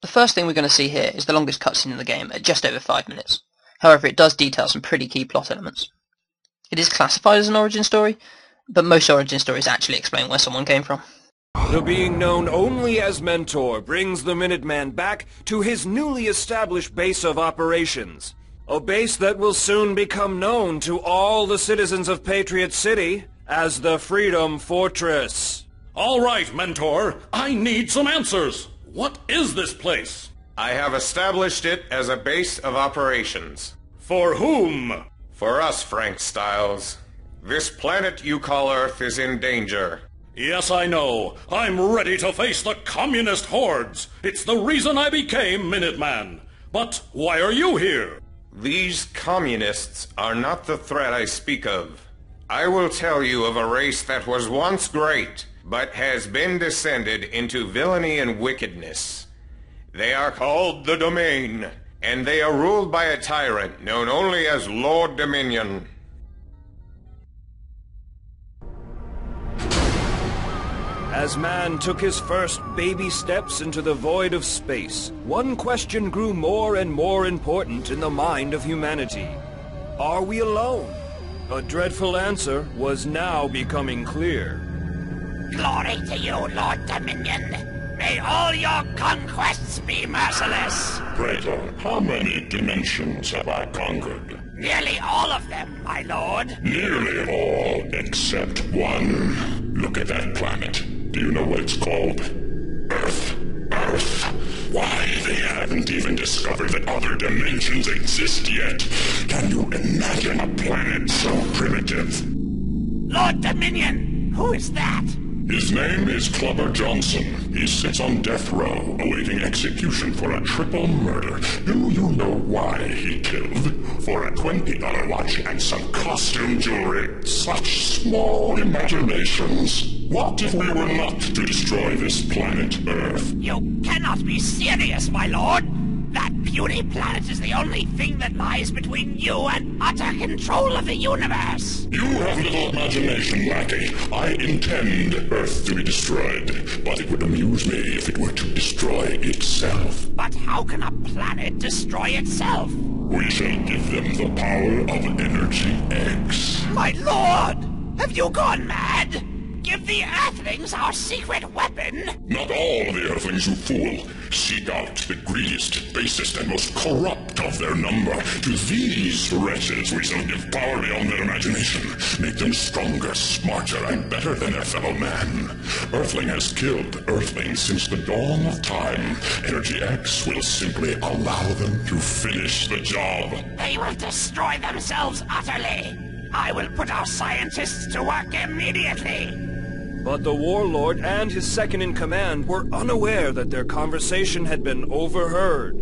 The first thing we're going to see here is the longest cutscene in the game at just over 5 minutes. However, it does detail some pretty key plot elements. It is classified as an origin story, but most origin stories actually explain where someone came from. The being known only as Mentor brings the Minuteman back to his newly established base of operations. A base that will soon become known to all the citizens of Patriot City as the Freedom Fortress. All right, Mentor. I need some answers. What is this place? I have established it as a base of operations. For whom? For us, Frank Styles. This planet you call Earth is in danger. Yes, I know. I'm ready to face the communist hordes. It's the reason I became Minuteman. But why are you here? These communists are not the threat I speak of. I will tell you of a race that was once great, but has been descended into villainy and wickedness. They are called the Domain, and they are ruled by a tyrant known only as Lord Dominion. As man took his first baby steps into the void of space, one question grew more and more important in the mind of humanity. Are we alone? A dreadful answer was now becoming clear. Glory to you, Lord Dominion! May all your conquests be merciless! Praetor, how many dimensions have I conquered? Nearly all of them, my lord. Nearly all except one. Look at that planet. Do you know what it's called? Earth. Earth. Why, they haven't even discovered that other dimensions exist yet. Can you imagine a planet so primitive? Lord Dominion, who is that? His name is Clubber Johnson. He sits on death row, awaiting execution for a triple murder. Do you know why he killed? For a $20 watch and some costume jewelry. Such small imaginations. What if we were not to destroy this planet, Earth? You cannot be serious, my lord! That puny planet is the only thing that lies between you and utter control of the universe! You have little imagination, lackey. I intend Earth to be destroyed, but it would amuse me if it were to destroy itself. But how can a planet destroy itself? We shall give them the power of Energy X. My lord! Have you gone mad? Give the Earthlings our secret weapon! Not all the Earthlings, you fool. Seek out the greediest, basest, and most corrupt of their number. To these wretches we shall give power beyond their imagination. Make them stronger, smarter, and better than their fellow man. Earthling has killed Earthlings since the dawn of time. Energy X will simply allow them to finish the job. They will destroy themselves utterly! I will put our scientists to work immediately! But the warlord and his second-in-command were unaware that their conversation had been overheard.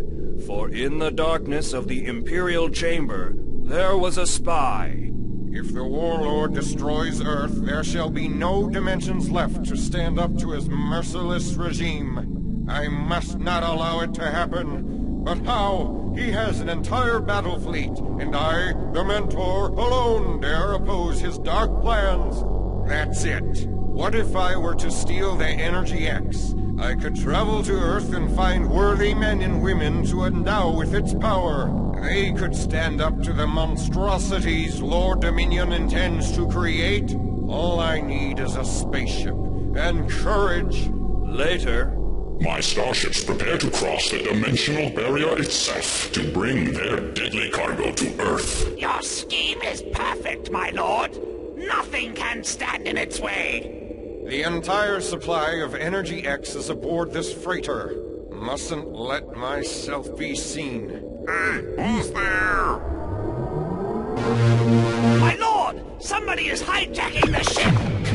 For in the darkness of the Imperial Chamber, there was a spy. If the warlord destroys Earth, there shall be no dimensions left to stand up to his merciless regime. I must not allow it to happen. But how? He has an entire battle fleet, and I, the Mentor, alone dare oppose his dark plans. That's it. What if I were to steal the Energy X? I could travel to Earth and find worthy men and women to endow with its power. They could stand up to the monstrosities Lord Dominion intends to create. All I need is a spaceship and courage. Later, my starships prepare to cross the dimensional barrier itself to bring their deadly cargo to Earth. Your scheme is perfect, my lord. Nothing can stand in its way. The entire supply of Energy X is aboard this freighter. Mustn't let myself be seen. Hey, who's there? My lord! Somebody is hijacking the ship!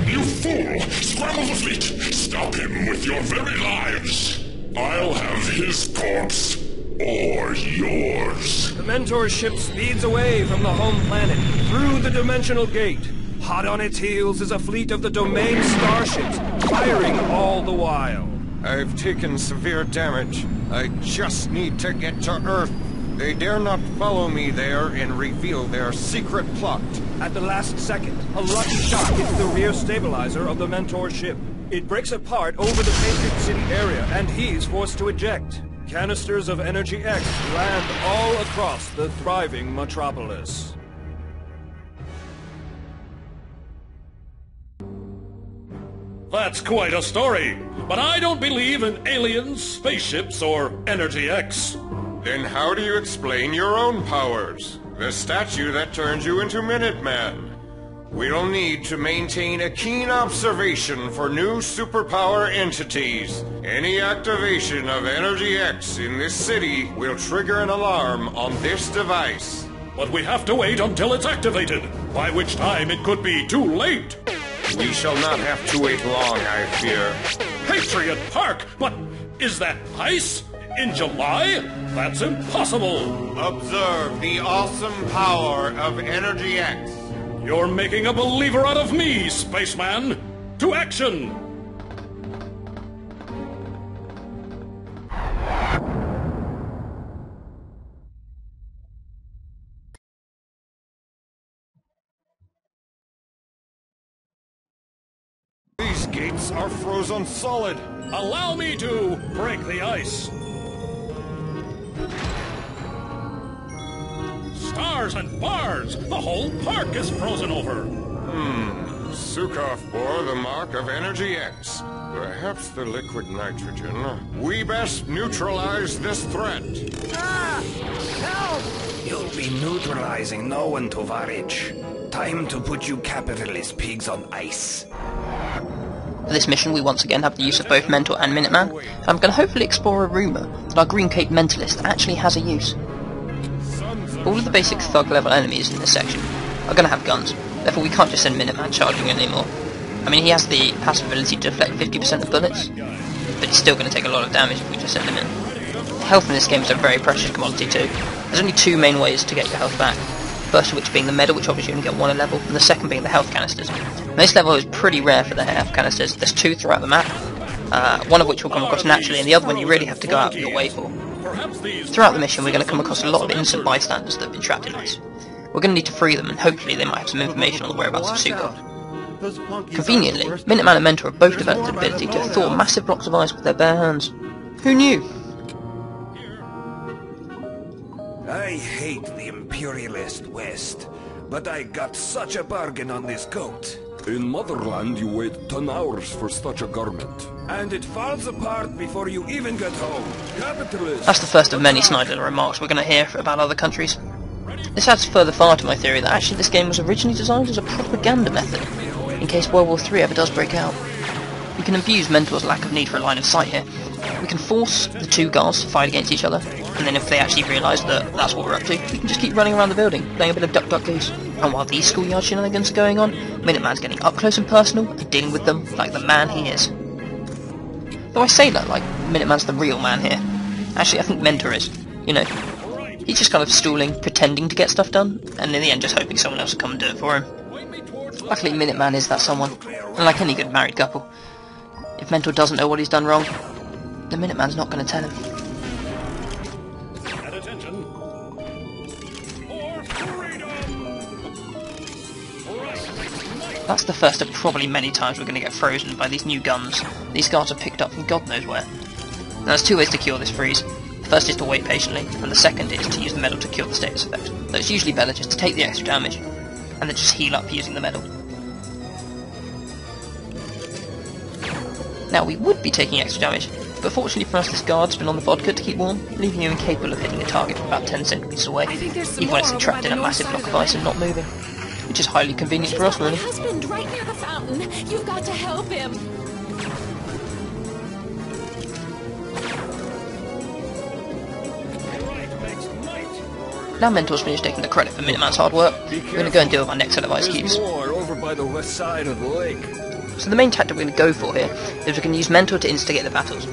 You fool! Scramble the fleet! Stop him with your very lives! I'll have his corpse, or yours. the Mentor ship speeds away from the home planet, through the dimensional gate. Hot on its heels is a fleet of the Domain starships, firing all the while. I've taken severe damage. I just need to get to Earth. They dare not follow me there and reveal their secret plot. At the last second, a lucky shot hits the rear stabilizer of the Mentor ship. It breaks apart over the Patriot City area, and he's forced to eject. canisters of Energy X land all across the thriving metropolis. That's quite a story, but I don't believe in aliens, spaceships, or Energy X. Then how do you explain your own powers? The statue that turns you into Minuteman. We'll need to maintain a keen observation for new superpower entities. Any activation of Energy X in this city will trigger an alarm on this device. But we have to wait until it's activated, by which time it could be too late. We shall not have to wait long, I fear. Patriot Park? But is that ice? In July? That's impossible! Observe the awesome power of Energy X. You're making a believer out of me, spaceman! To action! These gates are frozen solid. Allow me to break the ice. Stars and bars! The whole park is frozen over! Suhkov bore the mark of Energy X. Perhaps the liquid nitrogen. We best neutralize this threat. You'll be neutralizing no one, Tovarich. Time to put you capitalist pigs on ice. For this mission we once again have the use of both Mentor and Minuteman, and I'm going to hopefully explore a rumour that our Green Cape Mentalist actually has a use. All of the basic thug level enemies in this section are going to have guns, therefore we can't just send Minuteman charging anymore. I mean, he has the passive ability to deflect 50% of bullets, but he's still going to take a lot of damage if we just send him in. Health in this game is a very precious commodity too. There's only two main ways to get your health back. First of which being the medal, which obviously you only get one a level, and the second being the health canisters. Now, this level is pretty rare for the health canisters. There's two throughout the map, one of which will come across naturally, and the other one you really have to go out of your way for. Throughout the mission we're going to come across a lot of innocent bystanders that have been trapped in ice. We're going to need to free them, and hopefully they might have some information on the whereabouts of Suhkov. Conveniently, Minuteman and Mentor have both developed the ability to thaw massive blocks of ice with their bare hands. Who knew? I hate the imperialist West, but I got such a bargain on this coat. In Motherland, you wait 10 hours for such a garment. And it falls apart before you even get home. Capitalist! That's the first of many snide little remarks we're going to hear about other countries. This adds further far to my theory that actually this game was originally designed as a propaganda method, in case World War III ever does break out. We can abuse Mentor's lack of need for a line of sight here. We can force the two guards to fight against each other, and then if they actually realise that that's what we're up to, we can just keep running around the building, playing a bit of Duck Duck Goose. And while these schoolyard shenanigans are going on, Minuteman's getting up close and personal and dealing with them like the man he is. Though I say that like Minuteman's the real man here. Actually, I think Mentor is. You know, he's just kind of stalling, pretending to get stuff done, and in the end just hoping someone else will come and do it for him. Luckily, Minuteman is that someone, and like any good married couple, if Mentor doesn't know what he's done wrong, the Minuteman's not going to tell him. At attention. For freedom! That's the first of probably many times we're going to get frozen by these new guns these guards are picked up from God knows where. Now there's two ways to cure this freeze. The first is to wait patiently, and the second is to use the medal to cure the status effect. Though it's usually better just to take the extra damage, and then just heal up using the medal. Now we would be taking extra damage, but fortunately for us this guard's been on the vodka to keep warm, leaving you incapable of hitting a target from about 10 centimeters away, even when it's trapped in a massive block of ice and not moving. Which is highly convenient for us, really. My husband, right near the fountain. You've got to help him. Now Mentor's finished taking the credit for Minuteman's hard work, we're going to go and deal with our next set of ice cubes. Over by the west side of the lake. So the main tactic we're going to go for here is we can use Mentor to instigate the battles.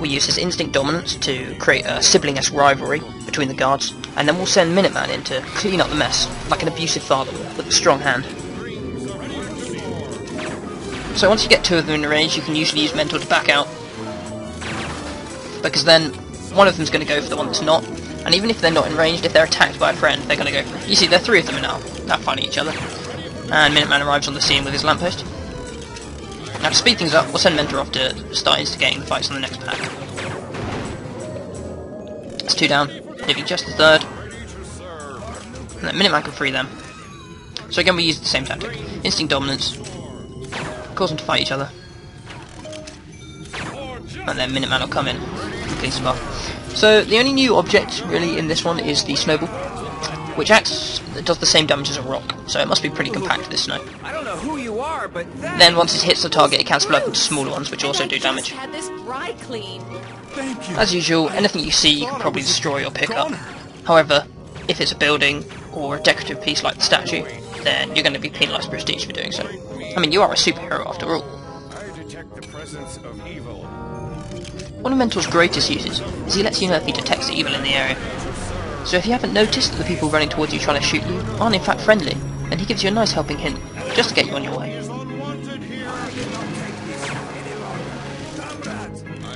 We'll use his instinct dominance to create a sibling-esque rivalry between the guards, and then we'll send Minuteman in to clean up the mess, like an abusive father with a strong hand. So once you get two of them in range, you can usually use Mentor to back out, because then one of them's going to go for the one that's not, and even if they're not in range, if they're attacked by a friend, they're going to go for it. You see, there are three of them now fighting each other, and Minuteman arrives on the scene with his lamppost. Now to speed things up, we'll send Mentor off to start instigating the fights on the next pack. That's 2 down, leaving just the third. And then Minuteman can free them. So again we use the same tactic. Instinct dominance. Cause them to fight each other. And then Minuteman will come in. Clean some off. So the only new object really in this one is the snowball, which does the same damage as a rock, so it must be pretty compact for this snow. I don't know who you are, but Then once it hits the target, it can split up into smaller ones, which also do damage. Had this dry clean. As usual, anything you see you can probably destroy or pick up. However, if it's a building or a decorative piece like the statue, then you're going to be penalised prestige for doing so. I mean, you are a superhero after all. I detect the presence of evil. One of Mentor's greatest uses is he lets you know if he detects the evil in the area. So if you haven't noticed that the people running towards you trying to shoot you aren't in fact friendly, then he gives you a nice helping hint, just to get you on your way.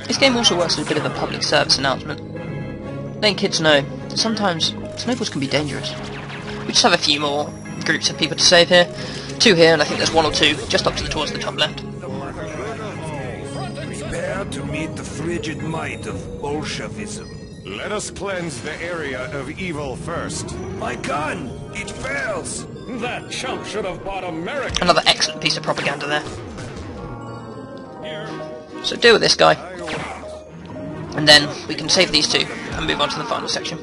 This game also works as a bit of a public service announcement, letting kids know that sometimes snowballs can be dangerous. We just have a few more groups of people to save here. 2 here, and I think there's 1 or 2 just up towards the top left. prepare to meet the frigid might of Bolshevism. Let us cleanse the area of evil first. My gun! It fails! That chump should have bought American. Another excellent piece of propaganda there. So deal with this guy, and then we can save these 2 and move on to the final section.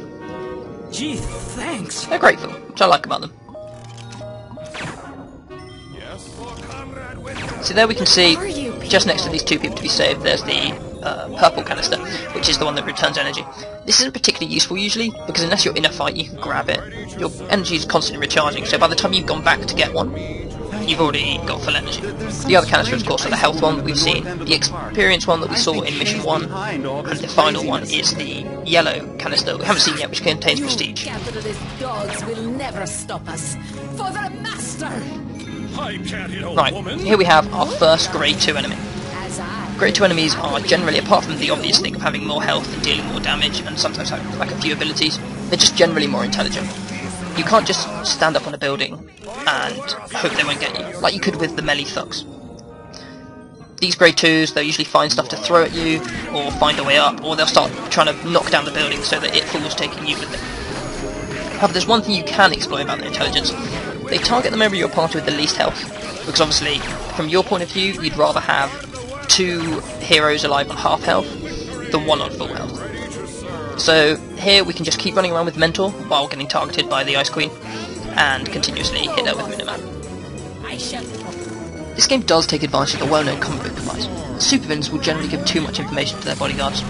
Gee, thanks. They're grateful, which I like about them. So there we can see, just next to these 2 people to be saved, there's the purple canister, which is the one that returns energy. This isn't particularly useful usually, because unless you're in a fight you can grab it. Your energy is constantly recharging, so by the time you've gone back to get one, you've already got full energy. The other canister is of course the health one that we've seen, the experience one that we saw in mission 1, and the final one is the yellow canister we haven't seen yet, which contains prestige. Capitalist dogs will never stop us. For the master! I can't hit a Right, woman. here we have our first grade 2 enemy. As I... Grade 2 enemies are generally, apart from the obvious thing of having more health and dealing more damage and sometimes having like a few abilities, they're just generally more intelligent. You can't just stand up on a building and hope they won't get you, like you could with the melee thugs. These grade 2s, they'll usually find stuff to throw at you, or find a way up, or they'll start trying to knock down the building so that it falls, taking you with them. However, there's one thing you can exploit about their intelligence. They target the member of your party with the least health, because obviously, from your point of view, you'd rather have 2 heroes alive on half health than 1 on full health. So here we can just keep running around with Mentor while getting targeted by the Ice Queen, and continuously hit her with Minuteman. I shall... This game does take advantage of the well-known comic book device. Supervillains will generally give too much information to their bodyguards.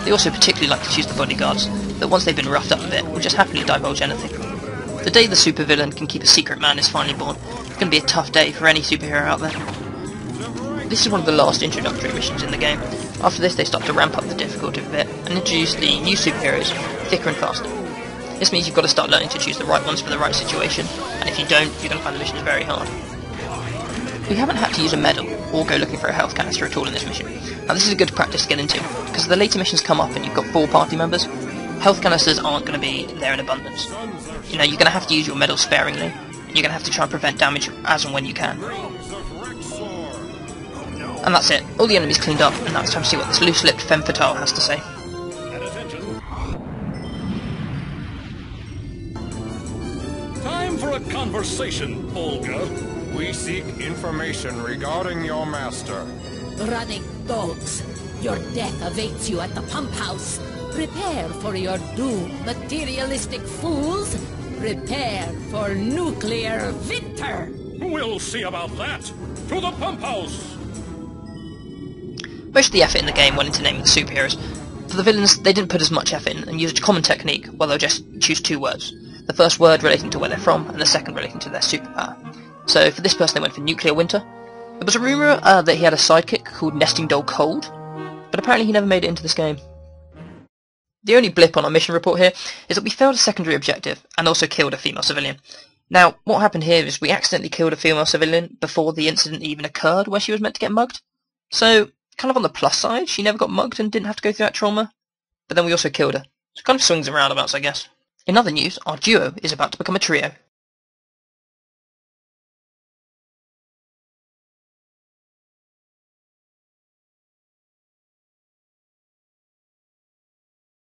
They also particularly like to choose the bodyguards that once they've been roughed up a bit will just happily divulge anything. The day the supervillain can keep a secret man is finally born. It's going to be a tough day for any superhero out there. This is one of the last introductory missions in the game. After this they start to ramp up the difficulty a bit and introduce the new superheroes thicker and faster. This means you've got to start learning to choose the right ones for the right situation, and if you don't, you're going to find the missions very hard. We haven't had to use a medal or go looking for a health canister at all in this mission. Now this is a good practice to get into, because the later missions come up and you've got 4 party members, health canisters aren't going to be there in abundance. You know, you're going to have to use your medal sparingly, and you're going to have to try and prevent damage as and when you can. And that's it, all the enemies cleaned up, and now it's time to see what this loose-lipped femme fatale has to say. At attention. Time for a conversation, Olga. We seek information regarding your master. Running dogs. Your death awaits you at the pump house. Prepare for your doom, materialistic fools. Prepare for nuclear winter. We'll see about that. To the pump house. Most of the effort in the game went into naming the superheroes. For the villains, they didn't put as much effort in and used a common technique where they'll just choose 2 words. The first word relating to where they're from, and the second relating to their superpower. So for this person they went for Nuclear Winter. There was a rumour that he had a sidekick called Nesting Doll Cold, but apparently he never made it into this game. The only blip on our mission report here is that we failed a secondary objective and also killed a female civilian. Now, what happened here is we accidentally killed a female civilian before the incident even occurred where she was meant to get mugged. So, kind of on the plus side, she never got mugged and didn't have to go through that trauma, but then we also killed her. So it kind of swings and roundabouts, I guess. In other news, our duo is about to become a trio.